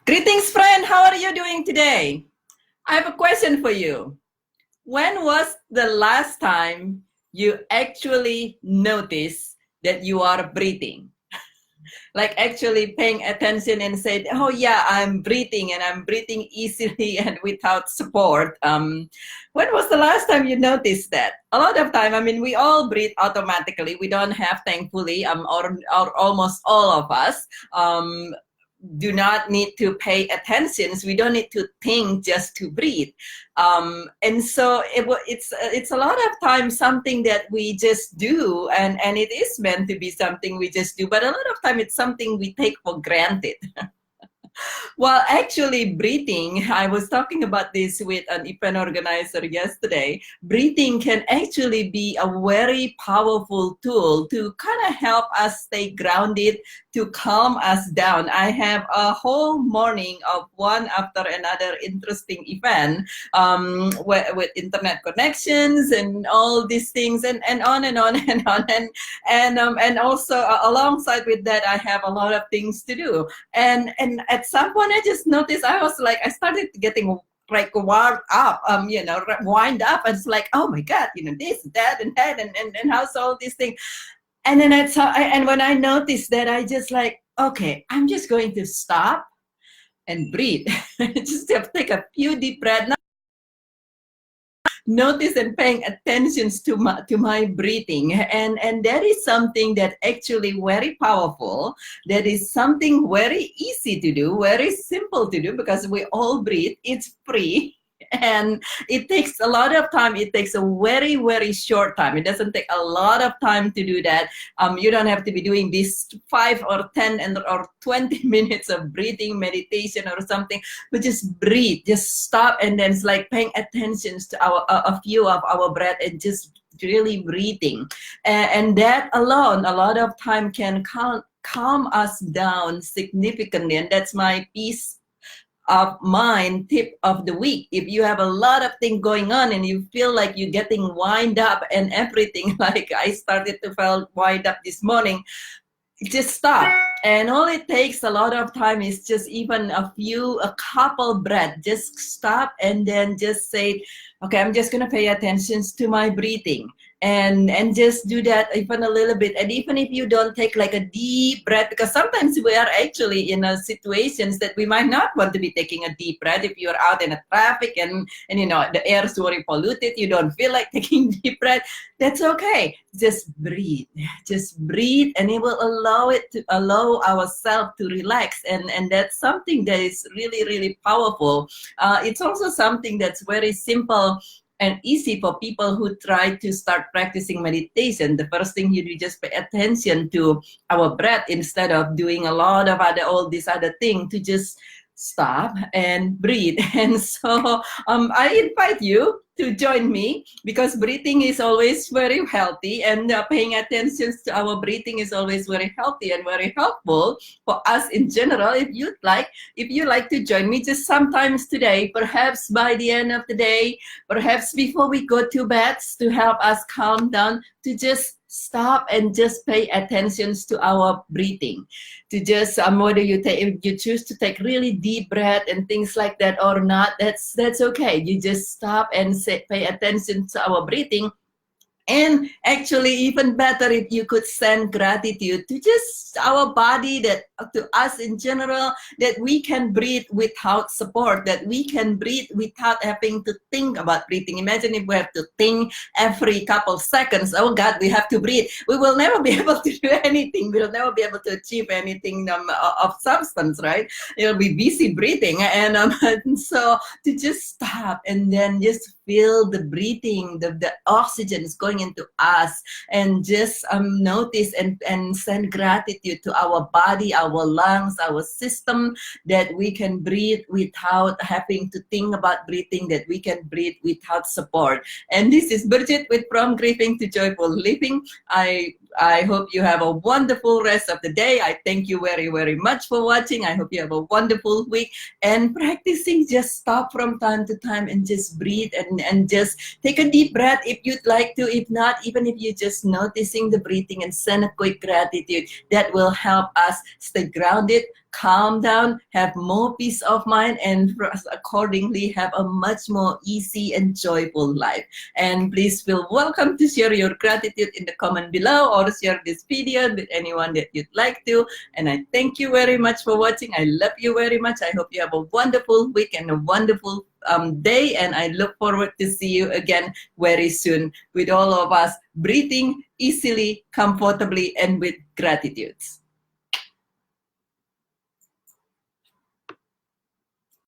Greetings, friend. How are you doing today? I have a question for you. When was the last time you actually noticed that you are breathing? Like actually paying attention and said, "Oh yeah, I'm breathing and I'm breathing easily and without support." When was the last time you noticed that? A lot of time, I mean, we all breathe automatically. We don't have, thankfully, or almost all of us. Do not need to pay attention. We don't need to think just to breathe. And so it's a lot of times something that we just do, and it is meant to be something we just do. But a lot of time it's something we take for granted. Well, actually, breathing, I was talking about this with an event organizer yesterday. Breathing can actually be a very powerful tool to kind of help us stay grounded, to calm us down. I have a whole morning of one after another interesting event with internet connections and all these things, and on and on and on. And also alongside with that, I have a lot of things to do. And at some point I just noticed, I started getting like warmed up, wind up, and it's like, oh my god, this, that, and that, and how's all these things. And then and when I noticed that, I just like, okay, I'm just going to stop and breathe. Just have to take a few deep breaths, notice and paying attention to my breathing, and that is something that actually very powerful. That is something very easy to do, very simple to do, because we all breathe. It's free. And it takes a lot of time. It takes a very, very short time. It doesn't take a lot of time to do that. You don't have to be doing this 5 or 10 or 20 minutes of breathing meditation or something, but just breathe, just stop, and then it's like paying attention to a few of our breath and just really breathing. And that alone, a lot of time can calm us down significantly. And that's my piece of mind tip of the week. If you have a lot of things going on and you feel like you're getting wind up and everything, like I started to feel wind up this morning, just stop. And all it takes a lot of time is just even a couple breath. Just stop and then just say, okay, I'm just gonna pay attention to my breathing, and just do that even a little bit. And even if you don't take like a deep breath, because sometimes we are actually in situations that we might not want to be taking a deep breath. If you're out in a traffic and the air is very polluted, you don't feel like taking deep breath, that's okay. Just breathe, and it will allow ourselves to relax. And that's something that is really, really powerful. It's also something that's very simple and easy for people who try to start practicing meditation. The first thing you do, just pay attention to our breath instead of doing a lot of all these other things, to just stop and breathe. And so I invite you to join me, because breathing is always very healthy, and paying attention to our breathing is always very healthy and very helpful for us in general. If you like to join me just sometimes today, perhaps by the end of the day, perhaps before we go to bed, to help us calm down, to just stop and just pay attention to our breathing, to just whether if you choose to take really deep breath and things like that or not, that's okay. You just stop and pay attention to our breathing. And actually, even better if you could send gratitude to just our body, that to us in general, that we can breathe without support, that we can breathe without having to think about breathing. Imagine if we have to think every couple seconds, oh God, we have to breathe. We will never be able to do anything. We'll never be able to achieve anything of substance, right? You'll be busy breathing. And so to just stop and then just feel the breathing, the oxygen is going into us, and just notice and send gratitude to our body, our lungs, our system, that we can breathe without having to think about breathing, that we can breathe without support. And this is Bridget with From Grieving to Joyful Living. I hope you have a wonderful rest of the day. I thank you very, very much for watching. I hope you have a wonderful week. And practicing, just stop from time to time and just breathe, and just take a deep breath if you'd like to. If not, even if you're just noticing the breathing, and send a quick gratitude, that will help us stay grounded, calm down, have more peace of mind, and accordingly have a much more easy and joyful life. And please feel welcome to share your gratitude in the comment below, or share this video with anyone that you'd like to. And I thank you very much for watching. I love you very much. I hope you have a wonderful week and a wonderful day, and I look forward to see you again very soon with all of us breathing easily, comfortably, and with gratitude.